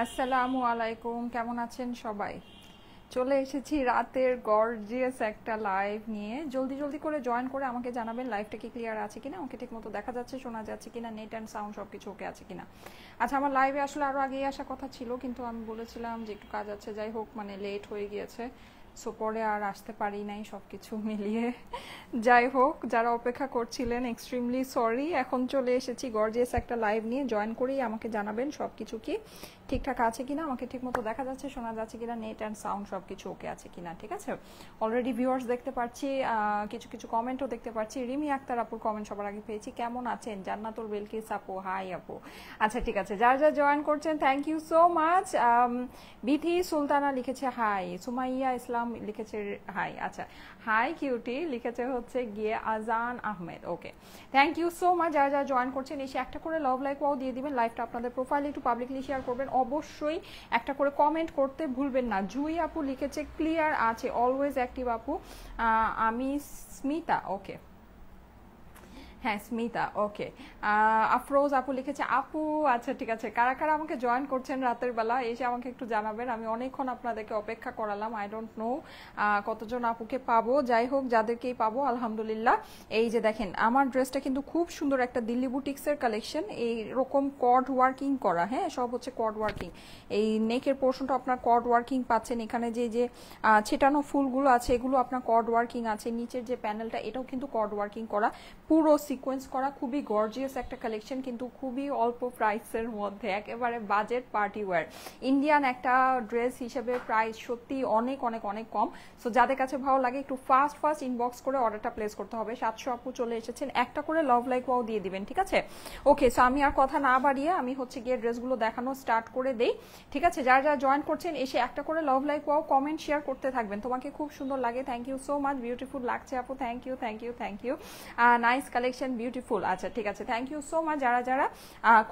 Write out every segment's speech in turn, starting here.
আসসালামু আলাইকুম, কেমন আছেন সবাই? চলে এসেছি রাতের গর্জিয়াস একটা লাইভ নিয়ে। জলদি জলদি করে জয়েন করে আমাকে জানাবেন লাইভটা কি ক্লিয়ার আছে কিনা, আমাকে ঠিক মতো দেখা যাচ্ছে, শোনা যাচ্ছে কিনা, নেট অ্যান্ড সাউন্ড সব কিছু ওকে আছে কিনা। আচ্ছা, আমার লাইভে আসলে আরও আগেই আসার কথা ছিল, কিন্তু আমি বলেছিলাম যে একটু কাজ আছে, যাই হোক মানে লেট হয়ে গিয়েছে। সো পরে আর আসতে পারি নাই সব কিছু মিলিয়ে। যাই হোক, যারা অপেক্ষা করছিলেন এক্সট্রিমলি সরি। এখন চলে এসেছি গর্জিয়াস একটা লাইভ নিয়ে। জয়েন করেই আমাকে জানাবেন সব কিছু কি ঠিকঠাক আছে কিনা, আমাকে ঠিকমতো দেখা যাচ্ছে, শোনা যাচ্ছে কিনা, নেট অ্যান্ড সাউন্ড সব কিছু ওকে আছে কিনা। ঠিক আছে, অলরেডি ভিউয়ার্স দেখতে পাচ্ছি, কিছু কিছু কমেন্টও দেখতে পাচ্ছি। রিমি আক্তার আপুর কমেন্ট সবার আগে পেয়েছি। কেমন আছেন? জান্নাতুল বেলকিস আপু, হাই আপু। আচ্ছা ঠিক আছে, যারা যারা জয়েন করছেন thank you so much. Bithi Sultana লিখেছে হাই, সুমাইয়া ইসলাম লিখেছে হাই। আচ্ছা, হাই কিউটি লিখেছে হচ্ছে গিয়ে আজান আহমেদ। ওকে, থ্যাংক ইউ সো মাচ। যারা যারা জয়েন করছেন এসে একটা করে লাভ লাইক ওয়াও দিয়ে দিবেন। লাইভটা আপনাদের প্রোফাইলে একটু পাবলিকলি শেয়ার করবেন। অবশ্যই একটা করে কমেন্ট করতে ভুলবেন না। জুই আপু লিখেছে ক্লিয়ার আছে, অলওয়েজ অ্যাক্টিভ আপু। আমি স্মিতা, ওকে হ্যাঁ স্মিতা, ওকে। আফরোজ আপু লিখেছে আপু। আচ্ছা ঠিক আছে, কারা কারা আমাকে জয়েন করছেন রাতের বেলা এসে আমাকে একটু জানাবেন। আমি অনেকক্ষণ আপনাদেরকে অপেক্ষা করালাম, আই ডোন্ট নো কতজন আপুকে পাবো। যাই হোক, যাদেরকেই পাবো আলহামদুলিল্লাহ। এই যে দেখেন, আমার ড্রেসটা কিন্তু খুব সুন্দর একটা দিল্লি বুটিক্সের কালেকশন। এইরকম কর্ড ওয়ার্কিং করা, হ্যাঁ সব হচ্ছে কর্ড ওয়ার্কিং। এই নেকের পোর্শনটা আপনার কর্ড ওয়ার্কিং পাচ্ছেন। এখানে যে যে ছেটানো ফুলগুলো আছে এগুলো আপনার কর্ড ওয়ার্কিং আছে। নিচের যে প্যানেলটা এটাও কিন্তু কর্ড ওয়ার্কিং করা, পুরো সিকোয়েন্স করা। খুবই গর্জিয়াস একটা কালেকশন, কিন্তু খুবই অল্প প্রাইসের মধ্যে, একেবারে বাজেট পার্টি ওয়্যার ইন্ডিয়ান একটা ড্রেস হিসেবে প্রাইস সত্যি অনেক অনেক অনেক কম। সো যাদের কাছে ভালো লাগে একটু ফাস্ট ফাস্ট ইনবক্স করে অর্ডারটা প্লেস করতে হবে। 700 আপু চলে এসেছেন, একটা করে লাভ লাইক ওয়াও দিয়ে দিবেন। ঠিক আছে, ওকে। সো আমি আর কথা না বাড়িয়ে আমি হচ্ছে গিয়ে ড্রেসগুলো দেখানো স্টার্ট করে দেই। ঠিক আছে, যারা যারা জয়েন করছেন এসে একটা করে love like wow comment share করতে থাকবেন। তোমাকে খুব সুন্দর লাগে, thank you so much. Beautiful লাগছে আপু, thank you thank you thank you. Nice collection, beautiful. আচ্ছা ঠিক আছে, থ্যাংক ইউ সো মাচ। যারা যারা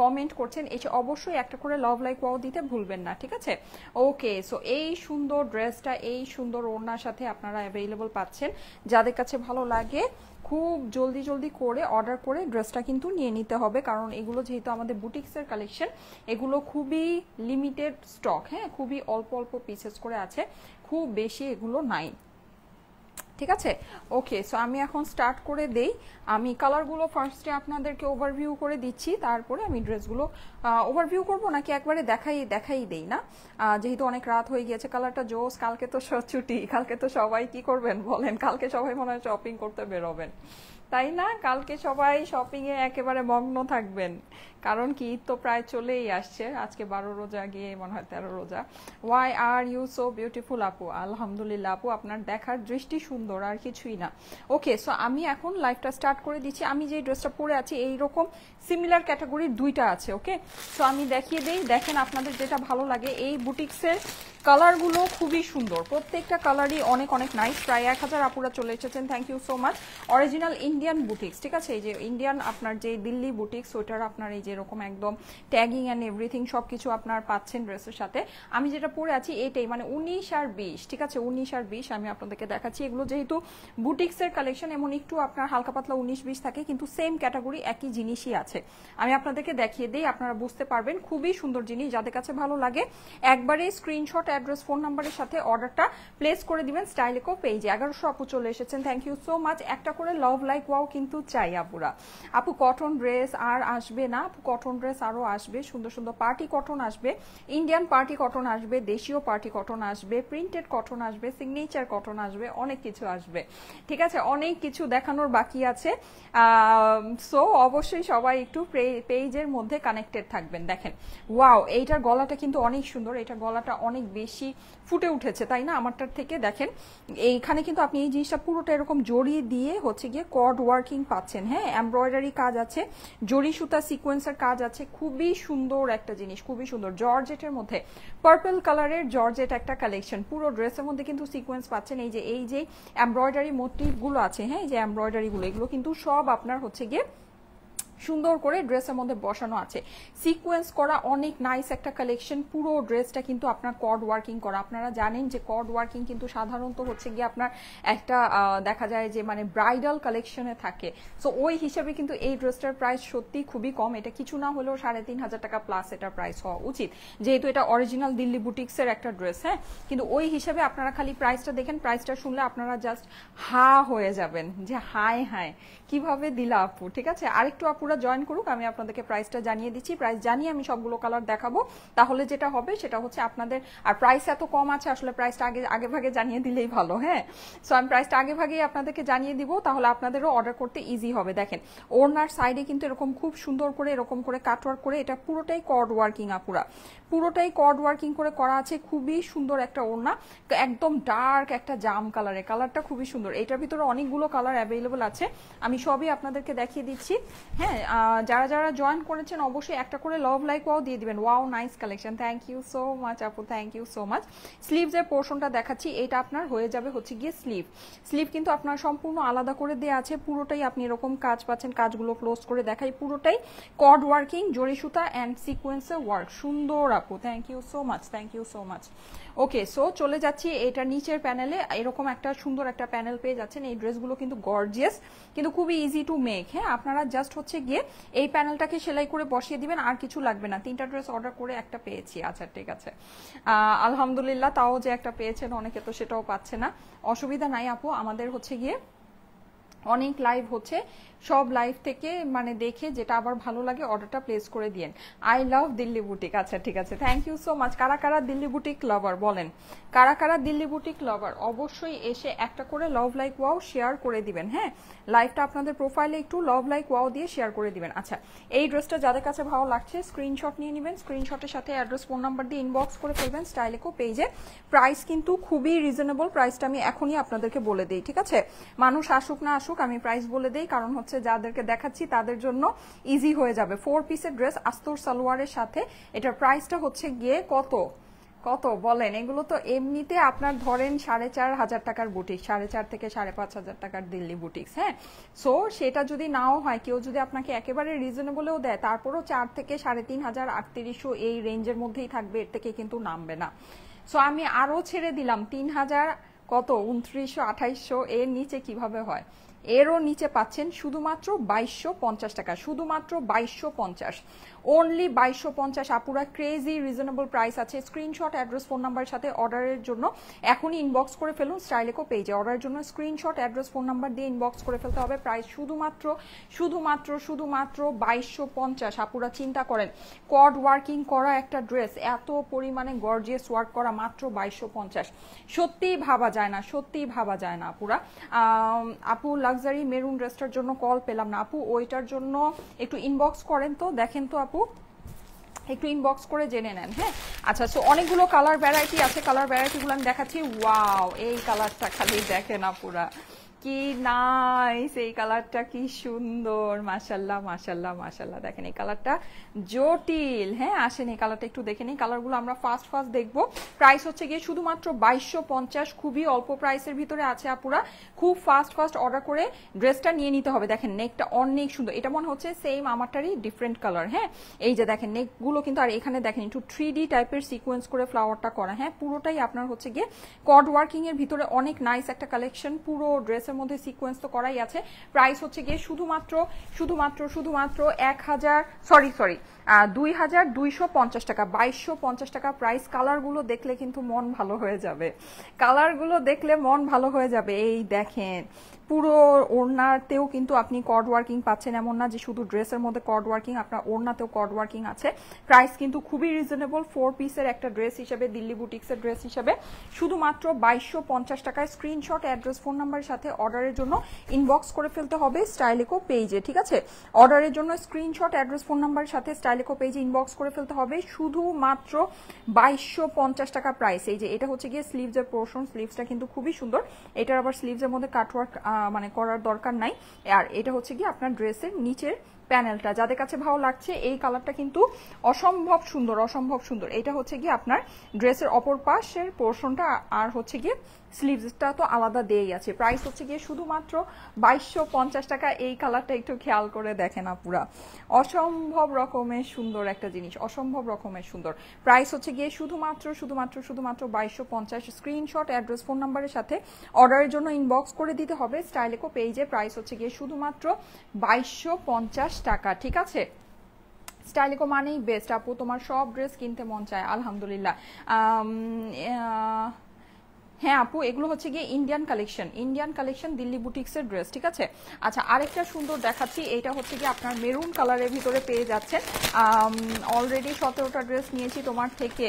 কমেন্ট করছেন এসে অবশ্যই একটা করে লাভ লাইক ওয়াও দিতে ভুলবেন না। ঠিক আছে, ওকে। সো এই সুন্দর ড্রেসটা এই সুন্দর ওড়নার সাথে আপনারা অ্যাভেলেবল পাচ্ছেন। যাদের কাছে ভালো লাগে খুব জলদি জলদি করে অর্ডার করে ড্রেসটা কিন্তু নিয়ে নিতে হবে, কারণ এগুলো যেহেতু আমাদের বুটিক্সের কালেকশন, এগুলো খুবই লিমিটেড স্টক, হ্যাঁ খুবই অল্প অল্প পিসেস করে আছে, খুব বেশি এগুলো নাই। ঠিক আছে, ওকে। সো আমি এখন স্টার্ট করে দেই। আমি কালারগুলো ফার্স্টে আপনাদেরকে ওভারভিউ করে দিচ্ছি, তারপরে আমি ড্রেসগুলো ওভারভিউ করবো নাকি একবারে দেখাই দেই না, যেহেতু অনেক রাত হয়ে গিয়েছে। কালারটা জোস। কালকে তো ছুটি, কালকে তো সবাই কি করবেন বলেন? কালকে সবাই মনে হয় শপিং করতে বেরোবেন, তাই না? কালকে সবাই শপিংয়ে একেবারে মগ্ন থাকবেন, কারণ কি ঈদ তো প্রায় চলেই আসছে। আজকে 12 রোজা গিয়ে মনে হয় 13 রোজা। Why are you so beautiful আপু? আলহামদুলিল্লাহ আপু, আপনার দেখার দৃষ্টি সুন্দর, আর কিছুই না। ওকে, সো আমি এখন লাইভটা স্টার্ট করে দিচ্ছি। আমি যে ড্রেসটা পরে আছি এইরকম সিমিলার ক্যাটাগরির দুইটা আছে, ওকে। সো আমি দেখিয়ে দিই, দেখেন আপনাদের যেটা ভালো লাগে। এই বুটিক্সের কালারগুলো খুবই সুন্দর, প্রত্যেকটা কালারই অনেক অনেক নাইস। প্রায় 1000 আপুরা চলে এসেছেন, thank you so much. Original Indian boutiques, ঠিক আছে, এই যে ইন্ডিয়ান আপনার যে দিল্লি বুটিক্স, ওইটার আপনার এই যে এরকম একদম ট্যাগিং অ্যান্ড এভরিথিং সব কিছু আপনার পাচ্ছেন ড্রেসের সাথে। আমি যেটা পরে আছি এটাই, মানে 19 আর 20, ঠিক আছে 19 আর 20 আমি আপনাদেরকে দেখাচ্ছি। এগুলো যেহেতু বুটিক্সের কালেকশন, এমন একটু আপনার হালকা পাতলা 19-20 থাকে, কিন্তু সেম ক্যাটাগরি একই জিনিসই আছে। আমি আপনাদেরকে দেখিয়ে দিই, আপনারা বুঝতে পারবেন। খুবই সুন্দর জিনিস, যাদের কাছে ভালো লাগে একবারে স্ক্রিনশট, অ্যাড্রেস, ফোন নাম্বারের সাথে অর্ডারটা প্লেস করে দিবেন স্টাইলেকো পেজে। 1100 আপু চলে এসেছেন, থ্যাংক ইউ সো মাচ। একটা করে লাভ লাইক ওয়াও কিন্তু চাই আপুরা। আপু কটন ড্রেস আর আসবে না? আপু কটন ড্রেস আরও আসবে, সুন্দর সুন্দর পার্টি কটন আসবে, ইন্ডিয়ান পার্টি কটন আসবে, দেশীয় পার্টি কটন আসবে, প্রিন্টেড কটন আসবে, সিগনেচার কটন আসবে, অনেক কিছু আসবে। ঠিক আছে, অনেক কিছু দেখানোর বাকি আছে। সো অবশ্যই সবাই একটু পেজের মধ্যে কানেক্টেড থাকবেন। দেখেন, ওয়াও, এইটার গলাটা কিন্তু অনেক সুন্দর, এটা গলাটা অনেক বেশি ফুটে উঠেছে, তাই না আমারটার থেকে? দেখেন এইখানে কিন্তু আপনি এই জিনিসটা পুরোটা এরকম জড়ি দিয়ে হচ্ছে গিয়ে কর্ড ওয়ার্কিং পাচ্ছেন, হ্যাঁ এমব্রয়ডারি কাজ আছে, জড়ি সুতা সিকোয়েন্সের কাজ আছে। খুবই সুন্দর একটা জিনিস, খুবই সুন্দর। জর্জেটের মধ্যে পার্পল কালারের জর্জেট একটা কালেকশন, পুরো ড্রেসের মধ্যে কিন্তু সিকোয়েন্স পাচ্ছেন। এই যে এমব্রয়ডারি মোটিভগুলো আছে, হ্যাঁ এই যে এমব্রয়ডারিগুলো, এগুলো কিন্তু সব আপনার হচ্ছে গিয়ে সুন্দর করে ড্রেসের মধ্যে বসানো আছে, সিকোয়েন্স করা অনেক নাইস একটা কালেকশন। পুরো ড্রেসটা কিন্তু আপনার কর্ড ওয়ার্কিং করা। আপনারা জানেন যে কর্ড ওয়ার্কিং কিন্তু সাধারণত হচ্ছে গিয়ে আপনার একটা দেখা যায় যে মানে ব্রাইডাল কালেকশনে থাকে। সো ওই হিসাবে কিন্তু এই ড্রেসটার প্রাইস সত্যি খুবই কম, এটা কিছু না হলেও 3,500 টাকা প্লাস এটার প্রাইস হওয়া উচিত, যেহেতু এটা অরিজিনাল দিল্লি বুটিক্সের একটা ড্রেস। হ্যাঁ, কিন্তু ওই হিসাবে আপনারা খালি প্রাইসটা দেখেন, প্রাইসটা শুনলে আপনারা জাস্ট হা হয়ে যাবেন যে হায় হায় কিভাবে দিলা আপু। ঠিক আছে, আরেকটু আপুরা জয়েন করুক, আমি আপনাদেরকে প্রাইসটা জানিয়ে দিচ্ছি। প্রাইস জানিয়ে আমি সবগুলো কালার দেখাবো, তাহলে যেটা হবে সেটা হচ্ছে আপনাদের, আর প্রাইস এত কম আছে আসলে প্রাইসটা আগে ভাগে জানিয়ে দিলেই ভালো। হ্যাঁ, সো আমি প্রাইসটা আগে ভাগেই আপনাদেরকে জানিয়ে দিব, তাহলে আপনাদেরও অর্ডার করতে ইজি হবে। দেখেন ওড়নার সাইডে কিন্তু এরকম খুব সুন্দর করে এরকম করে কাটওয়ার্ক করে, এটা পুরোটাই কর্ড ওয়ার্কিং আপুরা, পুরোটাই কর্ড ওয়ার্কিং করে করা আছে। খুবই সুন্দর একটা ওড়না, একদম ডার্ক একটা জাম কালারের, কালারটা খুবই সুন্দর। এটার ভিতরে অনেকগুলো কালার অ্যাভেলেবল আছে, আমি সবই আপনাদেরকে দেখিয়ে দিচ্ছি। হ্যাঁ, যারা যারা জয়েন করেছেন অবশ্যই একটা করে লাভ লাইক ওয়াও দিয়ে দিবেন। Wow nice collection, thank you so much আপু, থ্যাংক ইউ সো মাচ। স্লিভসের পোর্শনটা দেখাচ্ছি, এটা আপনার হয়ে যাবে হচ্ছে গিয়ে স্লিভ। স্লিভ কিন্তু আপনার সম্পূর্ণ আলাদা করে দেওয়া আছে, পুরোটাই আপনি এরকম কাজ পাচ্ছেন। কাজগুলো ক্লোজ করে দেখাই, পুরোটাই কর্ড ওয়ার্কিং, জরি সুতা অ্যান্ড সিকোয়েন্সের ওয়ার্ক। সুন্দর আপু, thank you so much, thank you so much. Okay, so চলে যাচ্ছি এটা নিচের প্যানেলে। এরকম একটা সুন্দর একটা প্যানেল পেয়ে যাচ্ছেন। এই ড্রেসগুলো কিন্তু গর্জিয়াস, কিন্তু খুবই ইজি টু মেক। হ্যাঁ, আপনারা জাস্ট হচ্ছে গিয়ে এই প্যানেলটাকে সেলাই করে বসিয়ে দিবেন, আর কিছু লাগবে না। 3টা ড্রেস অর্ডার করে একটা পেয়েছি, আচ্ছা ঠিক আছে, আলহামদুলিল্লাহ। তাও যে একটা পেয়েছেন, অনেকে তো সেটাও পাচ্ছে না, অসুবিধা নাই আপু। আমাদের হচ্ছে গিয়ে অনেক লাইভ হচ্ছে, সব লাইভ থেকে মানে দেখে যেটা আবার ভালো লাগে অর্ডারটা প্লেস করে দিয়েন। আই লাভ দিল্লি বুটিক, আচ্ছা ঠিক আছে, থ্যাংক ইউ সো মাচ। কারা কারা দিল্লি বুটিক লাভার বলেন, কারা কারা দিল্লি বুটিক লাভার? অবশ্যই এসে একটা করে লাভ লাইক ওয়াও শেয়ার করে দিবেন। হ্যাঁ, লাইভটা আপনাদের প্রোফাইলে একটু লাভ লাইক ওয়াও দিয়ে শেয়ার করে দিবেন। আচ্ছা, এই ড্রেসটা যাদের কাছে ভালো লাগছে স্ক্রিনশট নিয়ে নেবেন, স্ক্রিনশটের সাথে অ্যাড্রেস ফোন নাম্বার দিয়ে ইনবক্স করে ফেলবেন স্টাইলিকো পেজে। প্রাইস কিন্তু খুবই রিজনেবল, প্রাইসটা আমি এখনই আপনাদেরকে বলে দিই। ঠিক আছে, মানুষ আসুক না আসুক আমি প্রাইস বলে দিই, কারণ হচ্ছে যাদেরকে দেখাচ্ছি তাদের জন্য ইজি হয়ে যাবে। 4 পিসের ড্রেস আস্তর সালোয়ারের সাথে, এটার প্রাইসটা হচ্ছে গিয়ে কত কত বলেন? এগুলো তো এমনিতে আপনার ধরেন 4,500 টাকার বুটিক, 4,500 থেকে 5,500 টাকার দিল্লি বুটিক্স। হ্যাঁ, সো সেটা যদি নাও হয়, কেউ যদি আপনাকে একেবারে রিজনেবলেও দেয়, তারপরও 4 থেকে 3,500 3,800 এই রেঞ্জের মধ্যেই থাকবে, এর থেকে কিন্তু নামবে না। সো আমি আরো ছেড়ে দিলাম 3,000 কত 2900 2800, এর নিচে কিভাবে হয়? এরও নিচে পাচ্ছেন শুধুমাত্র 2250 টাকা, শুধুমাত্র 2250, অনলি 2250। আপুরা ক্রেজি রিজনেবল প্রাইস আছে। স্ক্রিনশট অ্যাড্রেস ফোন নাম্বারের সাথে অর্ডারের জন্য এখনই ইনবক্স করে ফেলুন স্টাইলিকো পেজে। অর্ডারের জন্য স্ক্রিনশট অ্যাড্রেস ফোন নাম্বার দিয়ে ইনবক্স করে ফেলতে হবে। প্রাইস শুধুমাত্র শুধুমাত্র শুধুমাত্র 2250। আপুরা চিন্তা করেন, কর্ড ওয়ার্কিং করা একটা ড্রেস, এত পরিমাণে গর্জিয়াস ওয়ার্ক করা, মাত্র 2250। সত্যিই ভাবা যায় না, সত্যিই ভাবা যায় না আপুরা। আপু লাক্সারি মেরুন ড্রেসটার জন্য কল পেলাম না আপু, ওইটার জন্য একটু ইনবক্স করেন তো, দেখেন তো আপু, একটু ইনবক্স করে জেনে নেন। হ্যাঁ, আচ্ছা, সো অনেকগুলো কালার ভ্যারাইটি আছে, কালার ভ্যারাইটিগুলো আমি দেখাচ্ছি। ওয়াও, এই কালারটা খালি দেখেন আপুরা, কি নাইস, এই কালারটা কি সুন্দর, মাশাল্লাহ মাশাল্লাহ মাশাল্লাহ। দেখেন এই কালারটা জটিল। হ্যাঁ, আসেন এই কালারটা একটু দেখে নিই। কালারগুলো আমরা ফার্স্ট ফার্স্ট দেখবো। প্রাইস হচ্ছে গিয়ে শুধুমাত্র 2250, খুবই অল্প প্রাইসের ভিতরে আছে আপুরা। খুব ফাস্ট ফাস্ট অর্ডার করে ড্রেসটা নিয়ে নিতে হবে। দেখেন নেকটা অনেক সুন্দর, এটা মনে হচ্ছে সেম আমারটারই ডিফারেন্ট কালার। হ্যাঁ, এই যে দেখেন নেকগুলো কিন্তু, আর এখানে দেখেন একটু 3D টাইপের সিকোয়েন্স করে ফ্লাওয়ারটা করা। হ্যাঁ, পুরোটাই আপনার হচ্ছে গিয়ে কর্ড ওয়ার্কিং এর ভিতরে অনেক নাইস একটা কালেকশন। পুরো ড্রেসের মধ্যে সিকোয়েন্স তো করাই আছে। প্রাইস হচ্ছে গিয়ে শুধুমাত্র শুধুমাত্র শুধুমাত্র 2,250 টাকা, 2250 টাকা প্রাইস। কালারগুলো দেখলে কিন্তু মন ভালো হয়ে যাবে, কালারগুলো দেখলে মন ভালো হয়ে যাবে। এই দেখেন পুরো ওড়নাতেও কিন্তু আপনি কর্ড ওয়ার্কিং পাচ্ছেন, এমন না যে শুধু ড্রেসের মধ্যে কর্ড ওয়ার্কিং, আপনার ওড়নাতেও কর্ড ওয়ার্কিং আছে। প্রাইস কিন্তু খুবই রিজনেবল, 4 পিসের একটা ড্রেস হিসেবে, দিল্লি বুটিক্সের ড্রেস হিসেবে শুধুমাত্র 2250 টাকায়। স্ক্রিনশট অ্যাড্রেস ফোন নাম্বারের সাথে অর্ডারের জন্য ইনবক্স করে ফেলতে হবে স্টাইলিকো পেজে। ঠিক আছে, অর্ডারের জন্য স্ক্রিনশট অ্যাড্রেস ফোন নাম্বারের সাথে স্টাইলিকো পেজে ইনবক্স করে ফেলতে হবে। শুধুমাত্র 2250 টাকা প্রাইস। এই যে এটা হচ্ছে গিয়ে স্লিভসের পোর্শন, স্লিভসটা কিন্তু খুবই সুন্দর। এটার আবার স্লিভসের মধ্যে কাটওয়ার্ক মানে করার দরকার নাই। আর এটা হচ্ছে কি আপনার ড্রেসের নিচের প্যানেলটা, যাদের কাছে ভালো লাগছে এই কালারটা কিন্তু অসম্ভব সুন্দর, অসম্ভব সুন্দর। এটা হচ্ছে কি আপনার ড্রেসের অপর পাশের পোর্শনটা, আর হচ্ছে গিয়ে স্লিভসটা তো আলাদা দেই আছে। প্রাইস হচ্ছে গিয়ে শুধুমাত্র 2250 টাকা। এই কালারটা একটু খেয়াল করে দেখেন আপুরা, অসম্ভব রকমের সুন্দর একটা জিনিস, অসম্ভব রকমের সুন্দর। প্রাইস হচ্ছে গিয়ে শুধুমাত্র শুধুমাত্র শুধুমাত্র 2250। স্ক্রিনশট, অ্যাড্রেস, ফোন নাম্বারের সাথে অর্ডারের জন্য ইনবক্স করে দিতে হবে স্টাইলেকো পেজে। প্রাইস হচ্ছে গিয়ে শুধুমাত্র 2250 টাকা, ঠিক আছে। স্টাইলেকো মানেই বেস্ট আপু, তোমার সব ড্রেস কিনতে মন চায় আলহামদুলিল্লাহ। হ্যাঁ আপু, এগুলো হচ্ছে গিয়ে Indian collection, Indian collection, Delhi বুটিক্সের ড্রেস, ঠিক আছে। আচ্ছা, আরেকটা সুন্দর দেখাচ্ছি, এটা হচ্ছে গিয়ে আপনার মেরুন কালারের ভিতরে পেয়ে যাচ্ছেন। অলরেডি 17টা ড্রেস নিয়েছি তোমার থেকে,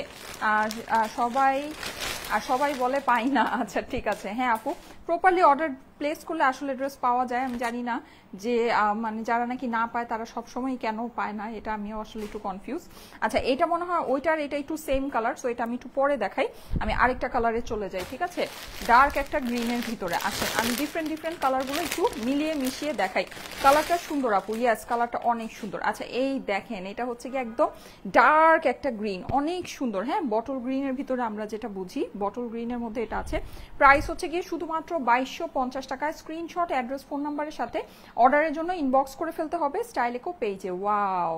সবাই বলে পাই না। আচ্ছা ঠিক আছে, হ্যাঁ আপু, প্রপারলি অর্ডার প্লেস করলে আসলে ড্রেস পাওয়া যায়। আমি জানি না যে মানে যারা নাকি না পায় তারা সবসময় কেন পায় না, এটা আমিও আসলে একটু কনফিউজ। আচ্ছা, এটা মনে হয় ওইটার এটা একটু সেম কালার, সো এটা আমি একটু পরে দেখাই। আমি আরেকটা কালারে চলে যাই, ঠিক আছে। ডার্ক একটা গ্রিনের ভিতরে আসেন, আমি ডিফারেন্ট ডিফারেন্ট কালারগুলো একটু মিলিয়ে মিশিয়ে দেখাই। কালারটা সুন্দর আপু, ইয়েস কালারটা অনেক সুন্দর। আচ্ছা এই দেখেন, এটা হচ্ছে কি একদম ডার্ক একটা গ্রিন, অনেক সুন্দর। হ্যাঁ, বটল গ্রিনের ভিতরে আমরা যেটা বুঝি, বটল গ্রিনের মধ্যে এটা আছে। প্রাইস হচ্ছে গিয়ে শুধুমাত্র 2250 টাকায়। স্ক্রিনশট, অ্যাড্রেস, ফোন নাম্বারের সাথে অর্ডারের জন্য ইনবক্স করে ফেলতে হবে স্টাইলেকো পেজে। ওয়াও,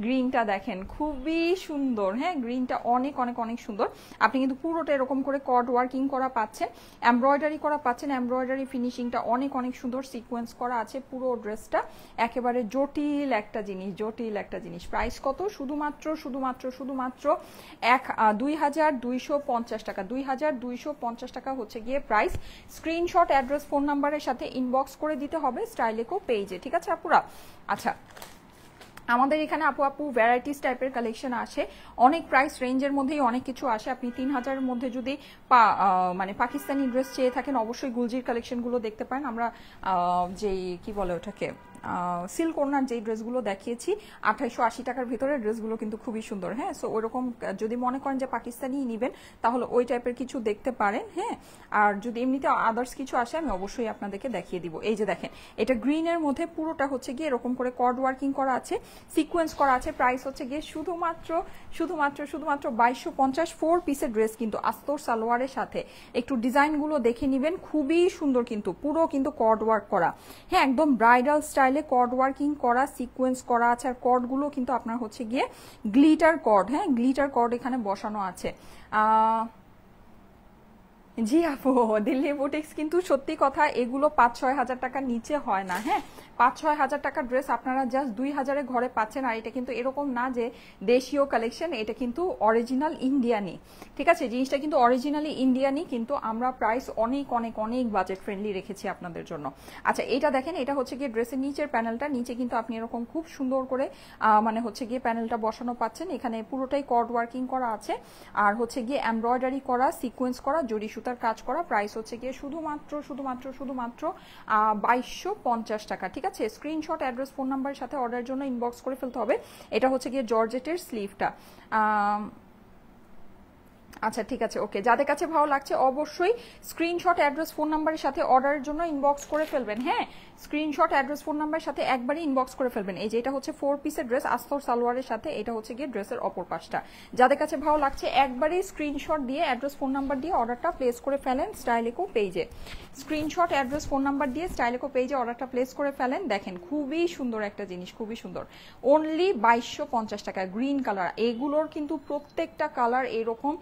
গ্রিনটা দেখেন খুবই সুন্দর। হ্যাঁ, গ্রিনটা অনেক অনেক অনেক সুন্দর। আপনি কিন্তু পুরোটা এরকম করে কর্ড ওয়ার্কিং করা পাচ্ছেন, এমব্রয়ডারি করা পাচ্ছেন। এমব্রয়ডারি ফিনিশিংটা অনেক অনেক সুন্দর, সিকোয়েন্স করা আছে পুরো ড্রেসটা। একেবারে জটিল একটা জিনিস, জটিল একটা জিনিস। প্রাইস কত? শুধুমাত্র শুধুমাত্র শুধুমাত্র 2250 টাকা। 2250 টাকা হচ্ছে গিয়ে প্রাইস। স্ক্রিনশট, অ্যাড্রেস, ফোন নাম্বারের সাথে ইনবক্স করে দিতে হবে স্টাইলেকো পেজে, ঠিক আছে আপুরা। আচ্ছা, আমাদের এখানে আপু ভ্যারাইটিস টাইপের কালেকশন আসে, অনেক প্রাইস রেঞ্জের মধ্যেই অনেক কিছু আসে। আপনি 3000-এর মধ্যে যদি মানে পাকিস্তানি ড্রেস চেয়ে থাকেন, অবশ্যই গুলজির কালেকশনগুলো দেখতে পারেন। আমরা যেই কি বলে ওটাকে সিল্ক ওড়নার যে ড্রেসগুলো দেখিয়েছি 2880 টাকার ভিতরে, ড্রেসগুলো কিন্তু খুবই সুন্দর। হ্যাঁ, সো ওইরকম যদি মনে করেন যে পাকিস্তানি নেবেন তাহলে ওই টাইপের কিছু দেখতে পারেন। হ্যাঁ, আর যদি এমনিতে আদার্স কিছু আসে আমি অবশ্যই আপনাদেরকে দেখিয়ে দিব। এই যে দেখেন, এটা গ্রিনের মধ্যে পুরোটা হচ্ছে গিয়ে এরকম করে কর্ড ওয়ার্কিং করা আছে, সিকোয়েন্স করা আছে। প্রাইস হচ্ছে গিয়ে শুধুমাত্র শুধুমাত্র শুধুমাত্র 2250। 4 পিসের ড্রেস কিন্তু আস্তর সালোয়ারের সাথে। একটু ডিজাইনগুলো দেখে নেবেন, খুবই সুন্দর কিন্তু, পুরো কিন্তু কর্ড ওয়ার্ক করা। হ্যাঁ, একদম ব্রাইডাল স্টাইলে কর্ড ওয়ার্কিং করা, সিকোয়েন্স করা আছে। আর কর্ডগুলো কিন্তু আপনার হচ্ছে গিয়ে গ্লিটার কর্ড। হ্যাঁ, গ্লিটার কর্ড এখানে বসানো আছে। জি আপু, দিল্লি বুটিক্স কিন্তু সত্যি কথা এগুলো 5-6 হাজার টাকার নিচে হয় না। হ্যাঁ, 5-6 হাজার টাকার ড্রেস আপনারা জাস্ট 2000-এ ঘরে পাচ্ছেন। আর এটা কিন্তু এরকম না যে দেশীয় কালেকশন, এটা কিন্তু অরিজিনাল ইন্ডিয়ানি, ঠিক আছে। জিনিসটা কিন্তু অরিজিনালি ইন্ডিয়ানি, কিন্তু আমরা প্রাইস অনেক অনেক অনেক বাজেট ফ্রেন্ডলি রেখেছি আপনাদের জন্য। আচ্ছা, এটা দেখেন, এটা হচ্ছে গিয়ে ড্রেসের নিচের প্যানেলটা। নিচে কিন্তু আপনি এরকম খুব সুন্দর করে মানে হচ্ছে গিয়ে প্যানেলটা বসানো পাচ্ছেন। এখানে পুরোটাই কর্ড ওয়ার্কিং করা আছে, আর হচ্ছে গিয়ে এমব্রয়ডারি করা, সিকোয়েন্স করা, জরি সুতার কাজ করা। প্রাইস হচ্ছে গিয়ে শুধুমাত্র শুধুমাত্র শুধুমাত্র 2250 টাকা, ঠিক আছে। স্ক্রিনশট, অ্যাড্রেস, ফোন নাম্বারের সাথে অর্ডারের জন্য ইনবক্স করে ফেলতে হবে। এটা হচ্ছে গিয়ে জর্জেটের স্লিভটা। আচ্ছা ঠিক আছে, ওকে। যাদের কাছে ভালো লাগছে অবশ্যই স্ক্রিনশট, অ্যাড্রেস, ফোন নাম্বারের সাথে অর্ডারের জন্য ইনবক্স করে ফেলবেন। হ্যাঁ, স্ক্রিনশট, অ্যাড্রেস, ফোন নাম্বারের সাথে একবারই ইনবক্স করে ফেলবেন। এই যে এটা হচ্ছে 4 পিসের ড্রেস আস্তর সালোয়ারের সাথে, এটা হচ্ছে গিয়ে ড্রেসের অপর পাশটা। যাদের কাছে ভালো লাগছে একবারই স্ক্রিনশট দিয়ে, অ্যাড্রেস, ফোন নাম্বার দিয়ে অর্ডারটা প্লেস করে ফেলেন স্টাইলেকো পেজে। স্ক্রিনশট, অ্যাড্রেস, ফোন নাম্বার দিয়ে স্টাইলেকো পেজে অর্ডারটা প্লেস করে ফেলেন। দেখেন খুবই সুন্দর একটা জিনিস, খুবই সুন্দর। অনলি 2250 টাকা। গ্রিন কালার, এগুলোর কিন্তু প্রত্যেকটা কালার এরকম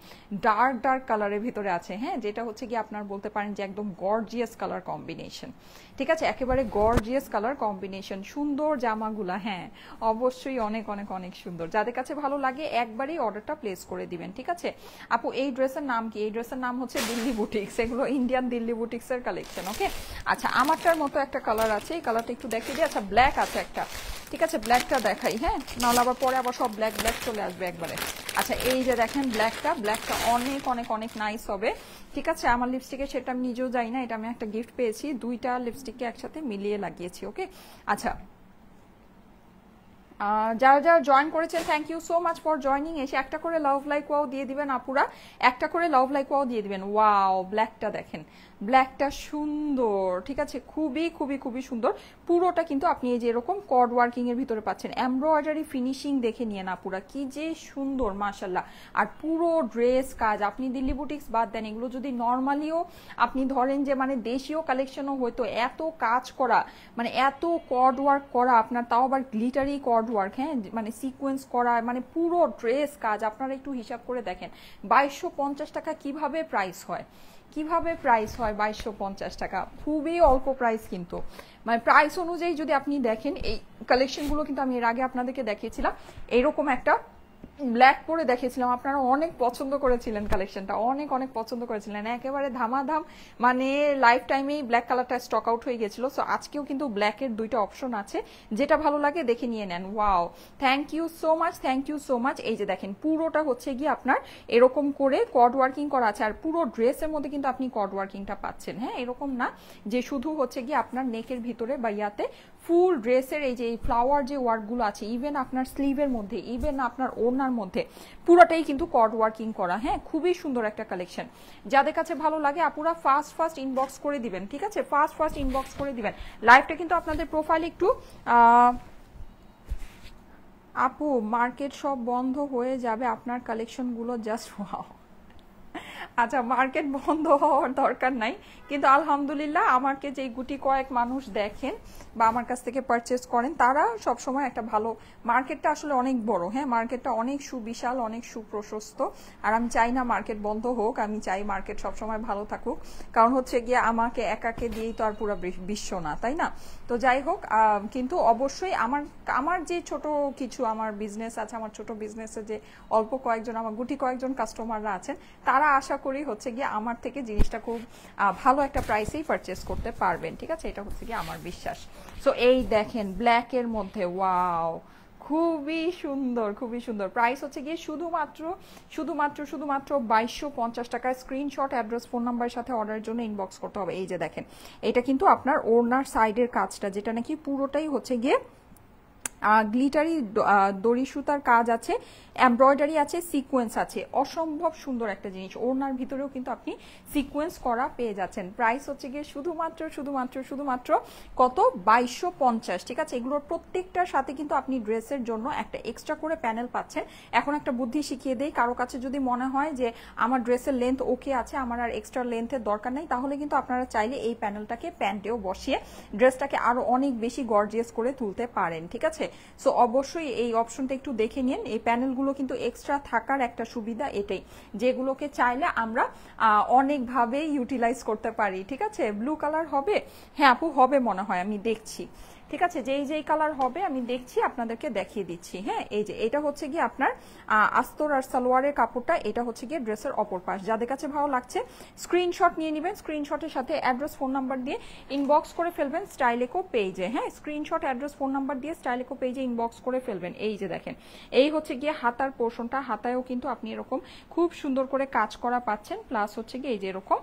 ডার্ক ডার্ক কালারের ভিতরে আছে। হ্যাঁ, যেটা হচ্ছে কি আপনার বলতে পারেন যে একদম গর্জিয়াস কালার কম্বিনেশন, ঠিক আছে। একেবারে গর্জিয়াস কালার কম্বিনেশন, সুন্দর জামাগুলা। হ্যাঁ, অবশ্যই অনেক অনেক অনেক সুন্দর। যাদের কাছে ভালো লাগে একবারই অর্ডারটা প্লেস করে দিবেন, ঠিক আছে। আপু এই ড্রেসের নাম কি? এই ড্রেসের নাম হচ্ছে দিল্লি বুটিক্স। এগুলো ইন্ডিয়ান দিল্লি বুটিক্সের কালেকশন, ওকে। আচ্ছা, আমারটার মতো একটা কালার আছে, এই কালারটা একটু দেখিয়ে দিই। আচ্ছা, ব্ল্যাক আছে একটা, ঠিক আছে, ব্ল্যাকটা দেখাই। হ্যাঁ, নাহলে আবার পরে আবার সব ব্ল্যাক ব্ল্যাক চলে আসবে একবারে। আচ্ছা, এই যে দেখেন ব্ল্যাকটা, ব্ল্যাকটা অনেক অনেক অনেক নাইস হবে, ঠিক আছে। আমার লিপস্টিকের সেটা আমি নিজেও যাই না, এটা আমি একটা গিফট পেয়েছি, 2টা লিপস্টিককে একসাথে মিলিয়ে লাগিয়েছি, ওকে। আচ্ছা, যারা যারা জয়েন করেছেন thank you so much for joining. এসে একটা করে লাভ লাইক ওয়াও দিয়ে দিবেন আপুরা, একটা করে লাভ লাইক ওয়াও দিয়ে দিবেন। ওয়াও ব্ল্যাকটা দেখেন, ব্ল্যাকটা সুন্দর, ঠিক আছে, খুবই খুবই খুবই সুন্দর। পুরোটা কিন্তু আপনি এই যে এরকম কর্ড ওয়ার্কিং এর ভিতরে পাচ্ছেন, এমব্রয়ডারি ফিনিশিং দেখে নিয়ে না পুরা কি যে সুন্দর মাশাল্লাহ। আর পুরো ড্রেস কাজ, আপনি দিল্লি বুটিক্স বাদ দেন, এগুলো যদি নর্মালিও আপনি ধরেন যে মানে দেশীয় কালেকশনও হয়তো এত কাজ করা, মানে এত কর্ড ওয়ার্ক করা আপনার, তাও আবার গ্লিটারি কর্ড ওয়ার্ক, হ্যাঁ মানে সিকোয়েন্স করা, মানে পুরো ড্রেস কাজ, আপনারা একটু হিসাব করে দেখেন 2250 টাকা কিভাবে প্রাইস হয়, কিভাবে প্রাইস হয় 2250 টাকা, খুবই অল্প প্রাইস কিন্তু। মানে প্রাইস অনুযায়ী যদি আপনি দেখেন, এই কালেকশনগুলো কিন্তু আমি এর আগে আপনাদেরকে দেখিয়েছিলাম, এরকম একটা ব্ল্যাক পরে দেখিয়েছিলাম, আপনারা অনেক পছন্দ করেছিলেন কালেকশনটা, অনেক অনেক পছন্দ করেছিলেন, একেবারে ধামাধাম, মানে লাইফ টাইমেই ব্ল্যাক কালারটা স্টক আউট হয়ে গেছিল। সো আজকেও কিন্তু ব্ল্যাকের দুইটা অপশন আছে, যেটা ভালো লাগে দেখে নিয়ে নেন। Wow thank you so much, thank you so much. এই যে দেখেন পুরোটা হচ্ছে গিয়ে আপনার এরকম করে কর্ড ওয়ার্কিং করা আছে, আর পুরো ড্রেসের মধ্যে কিন্তু আপনি কর্ড ওয়ার্কিংটা পাচ্ছেন, হ্যাঁ এরকম না যে শুধু হচ্ছে গিয়ে আপনার নেকের ভিতরে বা ইয়াতে, ফুল ড্রেসের এই যে এই ফ্লাওয়ার যে ওয়ার্কগুলো আছে, ইভেন আপনার স্লিভের মধ্যে, ইভেন আপনার ওড়নার মধ্যে, পুরোটাই কিন্তু কর্ড ওয়ার্কিং করা, হ্যাঁ খুবই সুন্দর একটা কালেকশন। যাদের কাছে ভালো লাগে আপুরা ফার্স্ট ফার্স্ট ইনবক্স করে দিবেন, ঠিক আছে, ফার্স্ট ফার্স্ট ইনবক্স করে দিবেন। লাইভটা কিন্তু আপনাদের প্রোফাইল একটু আপু মার্কেট সব বন্ধ হয়ে যাবে আপনার কালেকশনগুলো জাস্ট ওয়াও। আচ্ছা মার্কেট বন্ধ হওয়ার দরকার নাই, কিন্তু আলহামদুলিল্লাহ আমাকে যে গুটি কয়েক মানুষ দেখেন বা আমার কাছ থেকে পারচেস করেন, তারা সবসময় একটা ভালো, মার্কেটটা আসলে অনেক বড়, হ্যাঁ মার্কেটটা অনেক সুবিশাল, অনেক সুপ্রশস্ত, আর আমি চাই না মার্কেট বন্ধ হোক, আমি চাই মার্কেট সবসময় ভালো থাকুক, কারণ হচ্ছে গিয়ে আমাকে একাকে দিয়েই তো আর পুরো বিশ্ব না, তাই না? তো যাই হোক, কিন্তু অবশ্যই আমার যে ছোট কিছু আমার বিজনেস আছে, আমার ছোট বিজনেসে যে অল্প কয়েকজন আমার গুটি কয়েকজন কাস্টমাররা আছেন, তারা আশা করি হচ্ছে গিয়ে আমার থেকে জিনিসটা খুব ভালো একটা প্রাইসেই পারচেস করতে পারবেন, ঠিক আছে, এটা হচ্ছে গিয়ে আমার বিশ্বাস। সো এই দেখেন ব্ল্যাকের মধ্যে, ওয়াও খুবই সুন্দর, খুবই সুন্দর। প্রাইস হচ্ছে গিয়ে শুধুমাত্র 2250 টাকায়। স্ক্রিনশট, অ্যাড্রেস, ফোন নাম্বারের সাথে অর্ডারের জন্য ইনবক্স করতে হবে। এই যে দেখেন, এটা কিন্তু আপনার ওড়নার সাইডের কাজটা, যেটা নাকি পুরোটাই হচ্ছে গিয়ে গ্লিটারি দড়ি সুতার কাজ আছে, এমব্রয়ডারি আছে, সিকোয়েন্স আছে, অসম্ভব সুন্দর একটা জিনিস। ওড়নার ভিতরেও কিন্তু আপনি সিকোয়েন্স করা পেয়ে যাচ্ছেন। প্রাইস হচ্ছে গিয়ে শুধুমাত্র কত, 2250, ঠিক আছে। এগুলোর প্রত্যেকটার সাথে কিন্তু আপনি ড্রেসের জন্য একটা এক্সট্রা করে প্যানেল পাচ্ছেন। এখন একটা বুদ্ধি শিখিয়ে দেই, কারো কাছে যদি মনে হয় যে আমার ড্রেসের লেন্থ ওকে আছে, আমার আর এক্সট্রা লেন্থের দরকার নেই, তাহলে কিন্তু আপনারা চাইলে এই প্যানেলটাকে প্যান্টেও বসিয়ে ড্রেসটাকে আরো অনেক বেশি গর্জিয়াস করে তুলতে পারেন, ঠিক আছে। সো অবশ্যই এই অপশনটা একটু দেখে নিন। এই প্যানেলগুলো কিন্তু এক্সট্রা থাকার একটা সুবিধা এটাই, যেগুলোকে চাইলে আমরা অনেকভাবে ইউটিলাইজ করতে পারি, ঠিক আছে। ব্লু কালার হবে, হ্যাঁ আপু হবে মনে হয়, আমি দেখছি, ঠিক আছে, যেই কালার হবে আমি দেখছি, আপনাদেরকে দেখিয়ে দিচ্ছি। হ্যাঁ এই যে এটা হচ্ছে গিয়ে আপনার আস্তর আর সালোয়ারের কাপড়টা, এটা হচ্ছে গিয়ে ড্রেসের অপর পাশ। যাদের কাছে ভালো লাগছে স্ক্রিনশট নিয়ে নেবেন, স্ক্রিনশটের সাথে অ্যাড্রেস, ফোন নাম্বার দিয়ে ইনবক্স করে ফেলবেন স্টাইলেকো পেজে। হ্যাঁ স্ক্রিনশট, অ্যাড্রেস, ফোন নাম্বার দিয়ে স্টাইলেকো পেজে ইনবক্স করে ফেলবেন। এই যে দেখেন, এই হচ্ছে গিয়ে হাতার পোর্শনটা, হাতায়ও কিন্তু আপনি এরকম খুব সুন্দর করে কাজ করা পাচ্ছেন, প্লাস হচ্ছে গিয়ে এই যে এরকম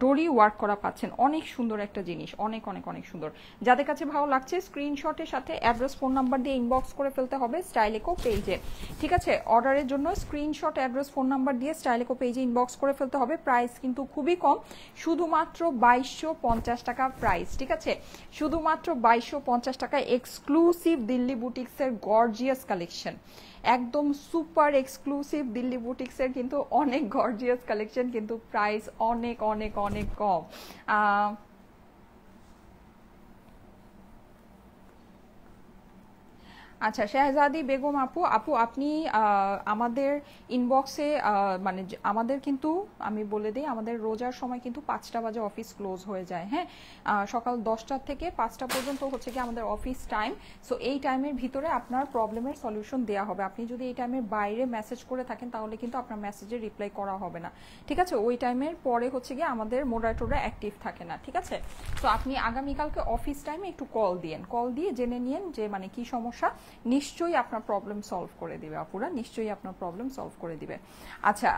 ডোরি ওয়ার্ক করা পাচ্ছেন। অনেক সুন্দর একটা জিনিস, অনেক অনেক অনেক সুন্দর। যাদের কাছে ভালো লাগছে স্ক্রিনশটের সাথে অ্যাড্রেস, ফোন নাম্বার দিয়ে ইনবক্স করে ফেলতে হবে স্টাইলেকো পেজে, ঠিক আছে। অর্ডারের জন্য স্ক্রিনশট, অ্যাড্রেস, ফোন নাম্বার দিয়ে স্টাইলেকো পেজে ইনবক্স করে ফেলতে হবে। প্রাইস কিন্তু খুবই কম, শুধুমাত্র 2250 টাকা প্রাইস, ঠিক আছে, শুধুমাত্র 2250 টাকায় এক্সক্লুসিভ দিল্লি বুটিক্সের গর্জিয়াস কালেকশন, একদম সুপার এক্সক্লুসিভ দিল্লি বুটিক্সের কিন্তু অনেক গর্জিয়াস কালেকশন, কিন্তু প্রাইস অনেক অনেক অনেক কম। আচ্ছা শেহজাদি বেগম আপু আপনি আমাদের ইনবক্সে, মানে আমাদের কিন্তু আমি বলে দিই, আমাদের রোজার সময় কিন্তু 5টা বাজে অফিস ক্লোজ হয়ে যায়, হ্যাঁ সকাল 10টা থেকে 5টা পর্যন্ত হচ্ছে কি আমাদের অফিস টাইম। সো এই টাইমের ভিতরে আপনার প্রবলেমের সলিউশন দেওয়া হবে। আপনি যদি এই টাইমের বাইরে মেসেজ করে থাকেন, তাহলে কিন্তু আপনার মেসেজে রিপ্লাই করা হবে না, ঠিক আছে। ওই টাইমের পরে হচ্ছে গিয়ে আমাদের মোডারেটররা অ্যাক্টিভ থাকে না, ঠিক আছে। তো আপনি আগামীকালকে অফিস টাইমে একটু কল দিয়ে জেনে নিন যে মানে কি সমস্যা, নিশ্চয়ই আপনার প্রবলেম সলভ করে দিবে আপুরা, নিশ্চয়ই আপনার প্রবলেম সলভ করে দিবে। আচ্ছা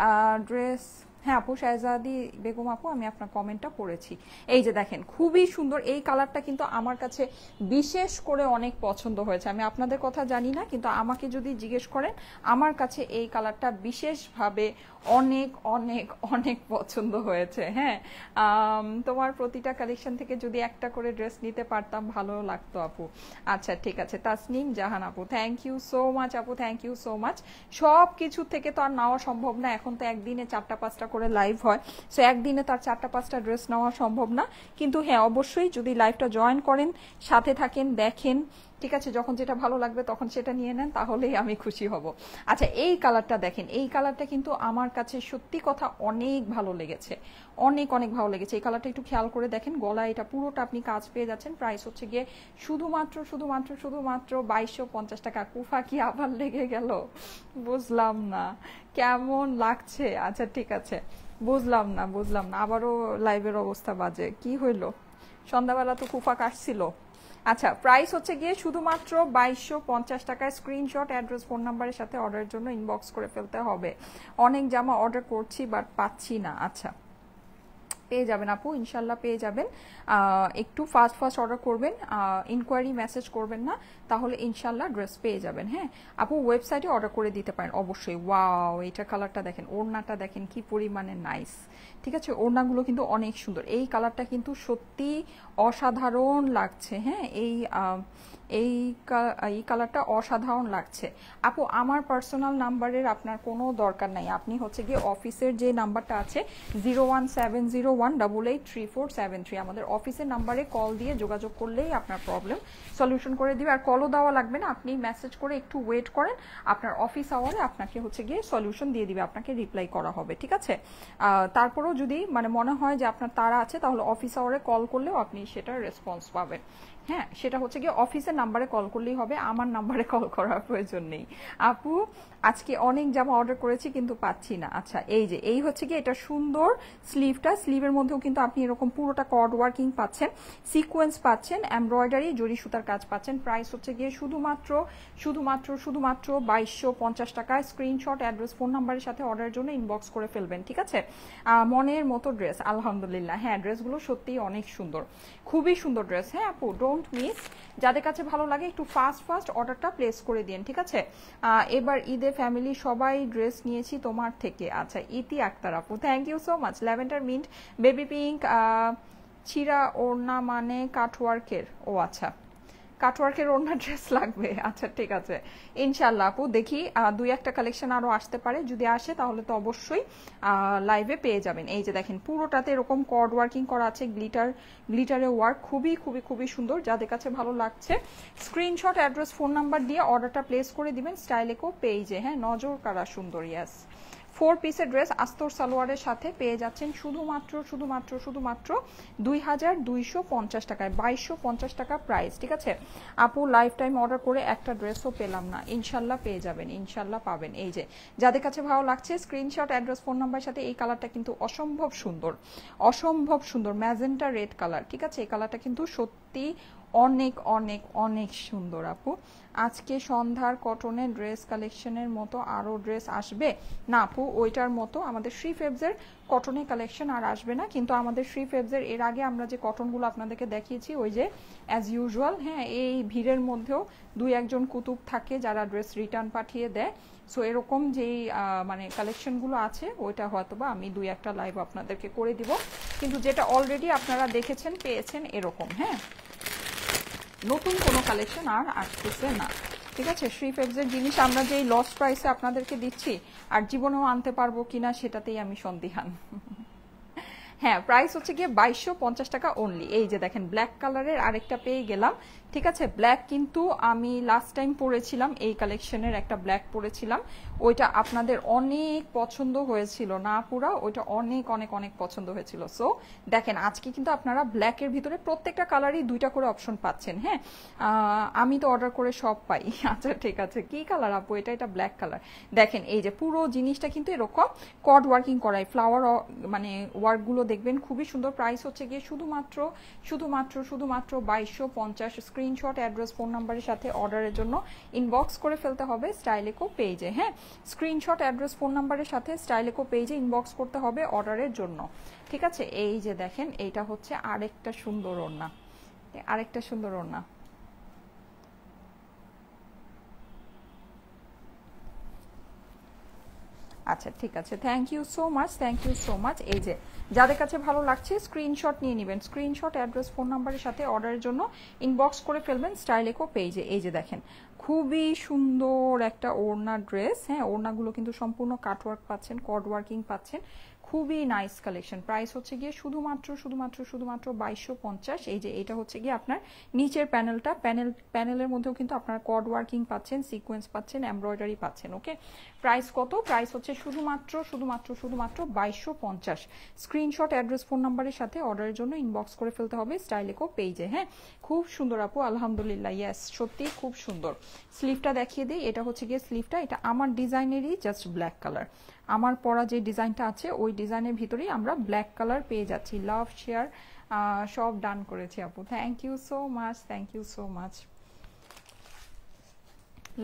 ড্রেস হ্যাঁ আপু, শাহজাদি বেগম আপু, আমি আপনার কমেন্টটা পড়েছি। এই যে দেখেন খুবই সুন্দর এই কালারটা, কিন্তু আমার কাছে বিশেষ করে অনেক পছন্দ হয়েছে। আমি আপনাদের কথা জানি না, কিন্তু আমাকে যদি জিজ্ঞেস করেন আমার কাছে এই কালারটা বিশেষভাবে অনেক অনেক অনেক পছন্দ হয়েছে। হ্যাঁ, তোমার প্রতিটা কালেকশন থেকে যদি একটা করে ড্রেস নিতে পারতাম ভালো লাগতো আপু। আচ্ছা ঠিক আছে, তাসনিম জাহান আপু, থ্যাংক ইউ সো মাচ আপু, থ্যাংক ইউ সো মাচ। সব কিছু থেকে তো আর নেওয়া সম্ভব না, এখন তো একদিনে 4টা 5টা করে লাইভ হয়, সো একদিনে তার 4টা 5টা ড্রেস নেওয়া সম্ভব না। কিন্তু হ্যাঁ অবশ্যই যদি লাইভটা জয়েন করেন, সাথে থাকেন, দেখেন, ঠিক আছে, যখন যেটা ভালো লাগবে তখন সেটা নিয়ে নেন, তাহলেই আমি খুশি হব। আচ্ছা এই কালারটা দেখেন, এই কালারটা কিন্তু আমার কাছে সত্যি কথা অনেক ভালো লেগেছে, অনেক অনেক ভালো লেগেছে। এই কালারটা একটু খেয়াল করে দেখেন, গলা এটা পুরোটা আপনি কাজ পেয়ে যাচ্ছেন। প্রাইস হচ্ছে গিয়ে শুধুমাত্র শুধুমাত্র শুধুমাত্র 2250 টাকা। কুফা কি আবার লেগে গেল? বুঝলাম না কেমন লাগছে। আচ্ছা ঠিক আছে, বুঝলাম না বুঝলাম না, আবারও লাইভের অবস্থা বাজে, কি হইলো? সন্ধ্যাবেলা তো কুফা কাটছিল। আচ্ছা প্রাইস হচ্ছে গিয়ে শুধুমাত্র 2250 টাকায়। স্ক্রিনশট, অ্যাড্রেস, ফোন নাম্বারের সাথে অর্ডারের জন্য ইনবক্স করে ফেলতে হবে। অনেক জামা অর্ডার করছি বাট পাচ্ছি না। আচ্ছা পেয়ে যাবেন আপু, ইনশাল্লাহ পেয়ে যাবেন। একটু ফাস্ট ফাস্ট অর্ডার করবেন, ইনকোয়ারি মেসেজ করবেন না, তাহলে ইনশাল্লাহ ড্রেস পেয়ে যাবেন। হ্যাঁ আপু ওয়েবসাইটে অর্ডার করে দিতে পারেন অবশ্যই। ওয়াও, এটা কালারটা দেখেন, ওড়নাটা দেখেন কি পরিমাণে নাইস। ঠিক আছে, ওড়নাগুলো কিন্তু অনেক সুন্দর। এই কালারটা কিন্তু সত্যি অসাধারণ লাগছে। হ্যাঁ এই কালারটা অসাধারণ লাগছে আপু। আমার পার্সোনাল নাম্বারের আপনার কোনো দরকার নাই, আপনি হচ্ছে গিয়ে অফিসের যে নাম্বারটা আছে 01701883473, আমাদের অফিসের নাম্বারে কল দিয়ে যোগাযোগ করলেই আপনার প্রবলেম সলিউশন করে দিবে। আর কলও দেওয়া লাগবে না, আপনি মেসেজ করে একটু ওয়েট করেন, আপনার অফিস আওয়ারে আপনাকে হচ্ছে গিয়ে সলিউশন দিয়ে দিবে, আপনাকে রিপ্লাই করা হবে। ঠিক আছে, তারপরেও যদি মানে মনে হয় যে আপনার তাড়া আছে, তাহলে অফিস আওয়ারে কল করলেও আপনি সেটার রেসপন্স পাবেন। হ্যাঁ সেটা হচ্ছে গিয়ে অফিসের নাম্বারে কল করলেই হবে, আমার নাম্বারে কল করার প্রয়োজন নেই। আপু আজকে অনেক জামা অর্ডার করেছি কিন্তু পাচ্ছি না। আচ্ছা এই যে এই হচ্ছে গিয়ে এটা সুন্দর স্লিভটা, স্লিভের মধ্যেও কিন্তু আপনি এরকম পুরোটা কর্ড ওয়ার্কিং পাচ্ছেন, সিকোয়েন্স পাচ্ছেন, এমব্রয়ডারি জরি সুতার কাজ পাচ্ছেন। প্রাইস হচ্ছে গিয়ে শুধুমাত্র শুধুমাত্র শুধুমাত্র 2250 টাকায়। স্ক্রিনশট, অ্যাড্রেস, ফোন নাম্বারের সাথে অর্ডারের জন্য ইনবক্স করে ফেলবেন। ঠিক আছে, মনের মতো ড্রেস আলহামদুলিল্লাহ। হ্যাঁ ড্রেসগুলো সত্যিই অনেক সুন্দর, খুবই সুন্দর ড্রেস। হ্যাঁ আপু ডোন্ট মিস, যাদের কাছে ভালো লাগে একটু ফাস্ট ফাস্ট অর্ডারটা প্লেস করে দিন। ঠিক আছে, এবার ঈদে ফ্যামিলি সবাই ড্রেস নিয়েছি তোমার থেকে। আচ্ছা ইতি আক্তার আপু, thank you so much. Lavender mint, baby pink, চিরা ওড়না মানে কাটওয়ার্কের? ও আচ্ছা, কাটওয়ার্কের ওড়না ড্রেস লাগবে। আচ্ছা ঠিক আছে, ইনশাল্লাহ আপু দেখি 2-1টা কালেকশন আরো আসতে পারে, যদি আসে তাহলে তো অবশ্যই লাইভে পেয়ে যাবেন। এই যে দেখেন পুরোটাতে এরকম কর্ড ওয়ার্কিং করা আছে, গ্লিটারে ওয়ার্ক, খুবই খুবই খুবই সুন্দর। যাদের কাছে ভালো লাগছে স্ক্রিনশট, অ্যাড্রেস, ফোন নাম্বার দিয়ে অর্ডারটা প্লেস করে দিবেন। স্টাইলেকো পেজে, হ্যাঁ নজর কারা সুন্দর। ইয়াস 4 পিসের ড্রেস আস্তর সালোয়ারের সাথে পেয়ে যাচ্ছেন শুধুমাত্র শুধুমাত্র শুধুমাত্র 2250 টাকায়। 2250 টাকা প্রাইস। ঠিক আছে আপু, লাইফ টাইম অর্ডার করে একটা ড্রেসও পেলাম না, ইনশাল্লাহ পেয়ে যাবেন, ইনশাল্লাহ পাবেন। এই যে যাদের কাছে ভালো লাগছে স্ক্রিনশট, অ্যাড্রেস, ফোন নাম্বার সাথে। এই কালারটা কিন্তু অসম্ভব সুন্দর, অসম্ভব সুন্দর, ম্যাজেন্টা রেড কালার। ঠিক আছে, এই কালারটা কিন্তু সত্যি অনেক অনেক অনেক সুন্দর আপু। আজকে সন্ধ্যার কটনের ড্রেস কালেকশনের মতো আরও ড্রেস আসবে না আপু? ওইটার মতো আমাদের শ্রী ফেবসের কটনের কালেকশন আর আসবে না, কিন্তু আমাদের শ্রী ফেবসের এর আগে আমরা যে কটনগুলো আপনাদেরকে দেখিয়েছি ওই যে অ্যাজ ইউজুয়াল, হ্যাঁ এই ভিড়ের মধ্যেও 2-1জন কুতুব থাকে যারা ড্রেস রিটার্ন পাঠিয়ে দেয়। সো এরকম যেই মানে কালেকশনগুলো আছে ওইটা হয়তোবা আমি 2-1টা লাইভ আপনাদেরকে করে দিব, কিন্তু যেটা অলরেডি আপনারা দেখেছেন পেয়েছেন এরকম। হ্যাঁ নতুন কোনো কালেকশন আর আসতেছে না। ঠিক আছে, শ্রী ফেবসের জিনিস আমরা যেই লস প্রাইসে আপনাদেরকে দিচ্ছি আর জীবনেও আনতে পারবো কিনা সেটাতেই আমি সন্দিহান। হ্যাঁ প্রাইস হচ্ছে গিয়ে 2250 টাকা অনলি। এই যে দেখেন ব্ল্যাক কালারের আরেকটা পেয়ে গেলাম। ঠিক আছে, ব্ল্যাক কিন্তু আমি লাস্ট টাইম পরেছিলাম, এই কালেকশনের একটা ব্ল্যাক পরেছিলাম, ওইটা আপনাদের অনেক পছন্দ হয়েছিল না পুরা, ওইটা অনেক অনেক অনেক পছন্দ হয়েছিল। সো দেখেন আজকে কিন্তু আপনারা ব্ল্যাকের ভিতরে প্রত্যেকটা কালারই 2টা করে অপশন পাচ্ছেন। হ্যাঁ আমি তো অর্ডার করে সব পাই। আচ্ছা ঠিক আছে, কি কালার আপু এটা? এটা ব্ল্যাক কালার। দেখেন এই যে পুরো জিনিসটা কিন্তু এরকম কর্ড ওয়ার্কিং করাই, ফ্লাওয়ার মানে ওয়ার্কগুলো দেখবেন খুবই সুন্দর। প্রাইস হচ্ছে গিয়ে শুধুমাত্র শুধুমাত্র শুধুমাত্র 2250। স্ক্রিনশট অ্যাড্রেস ফোন নাম্বারের সাথে অর্ডারের জন্য ইনবক্স করে ফেলতে হবে স্টাইলেকো পেজে। হ্যাঁ, স্ক্রিনশট অ্যাড্রেস ফোন নাম্বারের সাথে স্টাইলেকো পেজে ইনবক্স করতে হবে অর্ডারের জন্য। ঠিক আছে, এই যে দেখেন এইটা হচ্ছে আরেকটা সুন্দর ওড়না, আরেকটা সুন্দর ওড়না। আচ্ছা ঠিক আছে, thank you so much, thank you so much. এই যে যাদের কাছে ভালো লাগছে স্ক্রিনশট নিয়ে নেবেন, স্ক্রিনশট অ্যাড্রেস ফোন নাম্বারের সাথে অর্ডারের জন্য ইনবক্স করে ফেলবেন স্টাইলেকো পেজে। এই যে দেখেন খুবই সুন্দর একটা ওড়না ড্রেস। হ্যাঁ, ওড়নাগুলো কিন্তু সম্পূর্ণ কাটওয়ার্ক পাচ্ছেন, কর্ড ওয়ার্কিং পাচ্ছেন, খুবই নাইস কালেকশন। প্রাইস হচ্ছে গিয়ে শুধুমাত্র 2250। এই যে এটা হচ্ছে গিয়ে আপনার নিচের প্যানেলটা, প্যানেলের মধ্যেও কিন্তু আপনার কর্ড ওয়ার্কিং পাচ্ছেন, সিকোয়েন্স পাচ্ছেন, এমব্রয়ডারি পাচ্ছেন। ওকে, প্রাইস কত? প্রাইস হচ্ছে শুধুমাত্র 2250। স্ক্রিনশট অ্যাড্রেস ফোন নাম্বারের সাথে অর্ডারের জন্য ইনবক্স করে ফেলতে হবে স্টাইলেকো পেজে। হ্যাঁ, খুব সুন্দর আপু, আলহামদুলিল্লাহ, ইয়েস সত্যি খুব সুন্দর। স্লিভটা দেখিয়ে দিই, এটা হচ্ছে গিয়ে স্লিভটা, এটা আমার ডিজাইনেরই জাস্ট ব্ল্যাক কালার। আমার পরা যে ডিজাইনটা আছে ওই ডিজাইনের ভিতরেই আমরা ব্ল্যাক কালার পেয়ে যাচ্ছি। লাভ শেয়ার সব ডান করেছি আপু, thank you so much, thank you so much.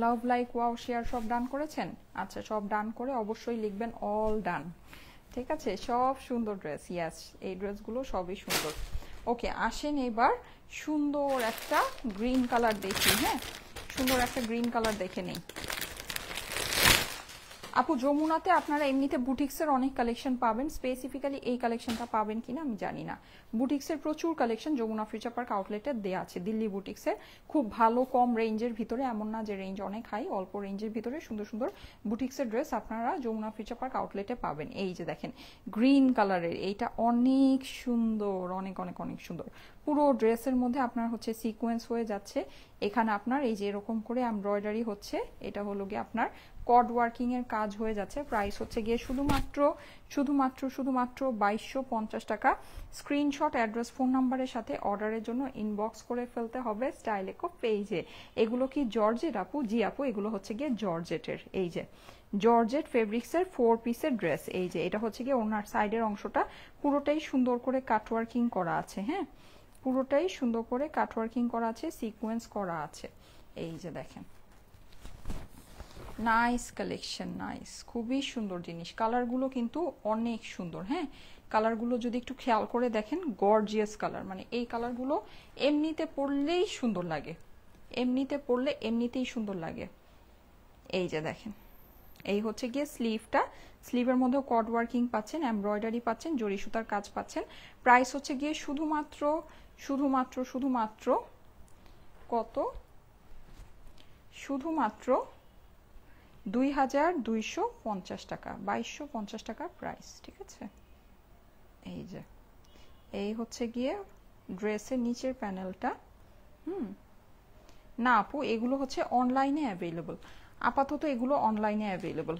Love like wow share সব ডান করেছেন? আচ্ছা, সব ডান করে অবশ্যই লিখবেন অল ডান। ঠিক আছে, সব সুন্দর ড্রেস, ইয়াস এই ড্রেসগুলো সবই সুন্দর। ওকে, আসেন এবার সুন্দর একটা গ্রিন কালার দেখি। হ্যাঁ, সুন্দর একটা গ্রিন কালার দেখে নেই। আপু যমুনাতে আপনারা এমনিতে বুটিক্সের অনেক কালেকশন পাবেন, স্পেসিফিক্যালি এই কালেকশনটা পাবেন কিনা আমি জানি না। বুটিক্সের প্রচুর কালেকশন যমুনা ফিউচার পার্ক আউটলেটে দেওয়া আছে, দিল্লি বুটিক্সের খুব ভালো কম রেঞ্জের ভিতরে, এমন না যে রেঞ্জ অনেক হাই, অল্প রেঞ্জের ভিতরে সুন্দর সুন্দর বুটিক্সের ড্রেস আপনারা যমুনা ফিউচার পার্ক আউটলেটে পাবেন। এই যে দেখেন গ্রিন কালারের, এইটা অনেক সুন্দর, অনেক অনেক অনেক সুন্দর। পুরো ড্রেসের মধ্যে আপনার হচ্ছে সিকোয়েন্স হয়ে যাচ্ছে, এখানে আপনার এই যে এরকম করে এমব্রয়ডারি হচ্ছে, এটা হলো গিয়ে আপনার কর্ড ওয়ার্কিং এর কাজ হয়ে যাচ্ছে। প্রাইস হচ্ছে গিয়ে শুধুমাত্র 2250 টাকা। স্ক্রিনশট অ্যাড্রেস ফোন নাম্বারের সাথে অর্ডারের জন্য ইনবক্স করে ফেলতে হবে স্টাইলেকো পেজে। এগুলো কি জর্জেট আপু? জি আপু, এগুলো হচ্ছে গিয়ে জর্জেটের। এই যে জর্জেট ফেব্রিক্সের 4 পিসের ড্রেস। এই যে এটা হচ্ছে গিয়ে ওনার সাইডের অংশটা পুরোটাই সুন্দর করে কাটওয়ার্কিং করা আছে। হ্যাঁ, পুরোটাই সুন্দর করে কাটওয়ার্কিং করা আছে, সিকোয়েন্স করা আছে। এই যে দেখেন নাইস কালেকশন, নাইস, খুবই সুন্দর জিনিস। কালারগুলো কিন্তু অনেক সুন্দর। হ্যাঁ, কালারগুলো যদি একটু খেয়াল করে দেখেন, গর্জিয়াস কালার, মানে এই কালারগুলো এমনিতে পরলেই সুন্দর লাগে, এমনিতে পরলে এমনিতেই সুন্দর লাগে। এই যে দেখেন, এই হচ্ছে গিয়ে স্লিভটা, স্লিভের মধ্যেও কর্ড ওয়ার্কিং পাচ্ছেন, এমব্রয়ডারি পাচ্ছেন, জরি সুতার কাজ পাচ্ছেন। প্রাইস হচ্ছে গিয়ে শুধুমাত্র কত? শুধুমাত্র 2250 টাকা, 2250 টাকা প্রাইস। ঠিক আছে, এই যে এই হচ্ছে গিয়ে ড্রেসের নিচের প্যানেলটা। না আপু, এগুলো হচ্ছে অনলাইনে অ্যাভেলেবল, আপাতত এগুলো অনলাইনে অ্যাভেলেবল।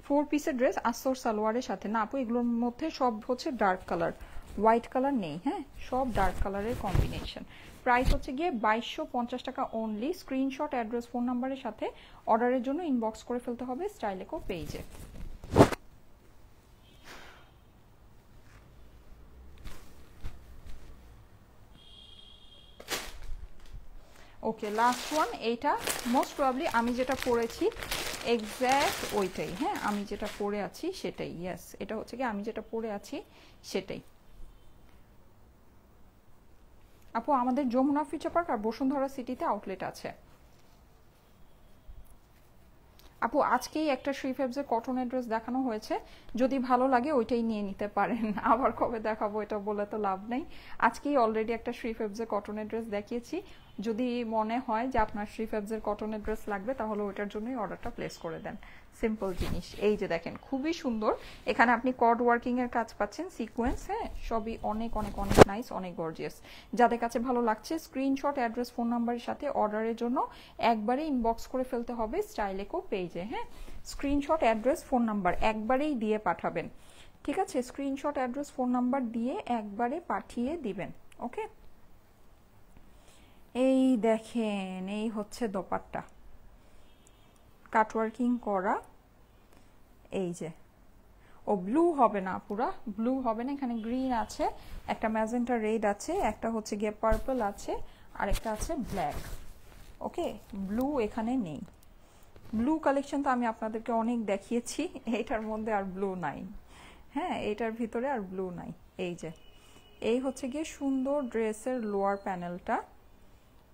4 পিসের ড্রেস আস্তর সালোয়ারের সাথে। না আপু, এগুলোর মধ্যে সব হচ্ছে ডার্ক কালার, হোয়াইট কালার নেই। হ্যাঁ, সব ডার্ক কালারের কম্বিনেশন। প্রাইস হচ্ছে গিয়ে 2250 টাকা অনলি। স্ক্রিনশট অ্যাড্রেস ফোন নাম্বারের সাথে অর্ডারের জন্য ইনবক্স করে ফেলতে হবে স্টাইলেকো পেজে। ওকে, লাস্ট ওয়ান, এইটা মোস্ট প্রবাবলি আমি যেটা পরেছি এক্স্যাক্ট ওইটাই। হ্যাঁ, আমি যেটা পরে আছি সেটাই, ইয়েস এটা হচ্ছে কি আমি যেটা পরে আছি সেটাই। আপু আমাদের যমুনা ফিউচার পার্ক আর বসুন্ধরা সিটিতে আউটলেট আছে। আপু আজকেই একটা শ্রী ফেবসের কটনের ড্রেস দেখানো হয়েছে, যদি ভালো লাগে ওইটাই নিয়ে নিতে পারেন। আবার কবে দেখাবো এটা বলে তো লাভ নেই। আজকেই অলরেডি একটা শ্রী ফেবসের কটনের ড্রেস দেখিয়েছি, যদি মনে হয় যে আপনার শ্রী ফেবসের কটনের ড্রেস লাগবে তাহলে ওইটার জন্যই অর্ডারটা প্লেস করে দেন, সিম্পল জিনিস। এই যে দেখেন খুবই সুন্দর, এখানে আপনি কর্ড ওয়ার্কিং এর কাজ পাচ্ছেন, সিকোয়েন্স। হ্যাঁ, সবই অনেক অনেক অনেক নাইস, অনেক গর্জিয়াস। যাদের কাছে ভালো লাগছে স্ক্রিনশট অ্যাড্রেস ফোন নাম্বারের সাথে অর্ডারের জন্য একবারে ইনবক্স করে ফেলতে হবে স্টাইলেকো পেজে। হ্যাঁ, স্ক্রিনশট অ্যাড্রেস ফোন নাম্বার একবারেই দিয়ে পাঠাবেন। ঠিক আছে, স্ক্রিনশট অ্যাড্রেস ফোন নাম্বার দিয়ে একবারে পাঠিয়ে দিবেন। ওকে, এই দেখেন এই হচ্ছে দোপাট্টা, কাটওয়ার্কিং করা। এই যে ও ব্লু হবে না, পুরা ব্লু হবে না, এখানে গ্রিন আছে, একটা ম্যাজেন্টা রেড আছে, একটা হচ্ছে গিয়ে পার্পল আছে, আরেকটা আছে ব্ল্যাক। ওকে, ব্লু এখানে নেই। ব্লু কালেকশন তো আমি আপনাদেরকে অনেক দেখিয়েছি, এইটার মধ্যে আর ব্লু নাই। হ্যাঁ, এইটার ভিতরে আর ব্লু নাই। এই যে এই হচ্ছে গিয়ে সুন্দর ড্রেসের লোয়ার প্যানেলটা,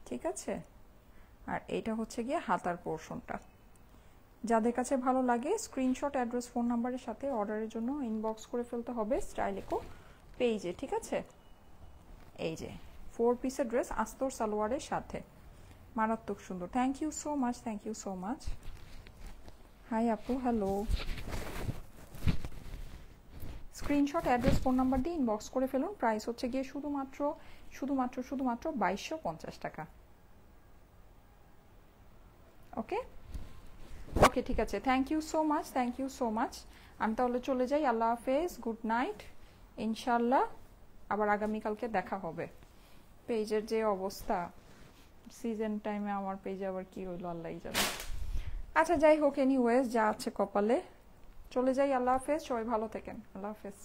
ঠিক আছে, আর এইটা হচ্ছে গিয়ে হাতার পোর্শনটা। যাদের কাছে ভালো লাগে স্ক্রিনশট, অ্যাড্রেস, ফোন নাম্বারের সাথে অর্ডারের জন্য ইনবক্স করে ফেলতে হবে স্টাইলেকো পেজে, ঠিক আছে। এই যে 4 পিসের ড্রেস আস্তর সালোয়ারের সাথে, মারাত্মক সুন্দর। Thank you so much, thank you so much. Hi আপু, hello. Screenshot, address, phone number দিয়ে ইনবক্স করে ফেলুন। প্রাইস হচ্ছে গিয়ে শুধুমাত্র 2250 টাকা। ওকে ওকে, ঠিক আছে, thank you so much, thank you so much. আমি তাহলে চলে যাই, আল্লাহ হাফেজ, গুড নাইট। ইনশাল্লাহ আবার আগামীকালকে দেখা হবে। পেজের যে অবস্থা, সিজন টাইমে আমার পেজে আবার কি হইলো আল্লাহই জানে। আচ্ছা যাই হোক, এনিওয়েজ যা আছে কপালে। চলে যাই, আল্লাহ হাফেজ, সবাই ভালো থাকেন, আল্লাহ হাফেজ।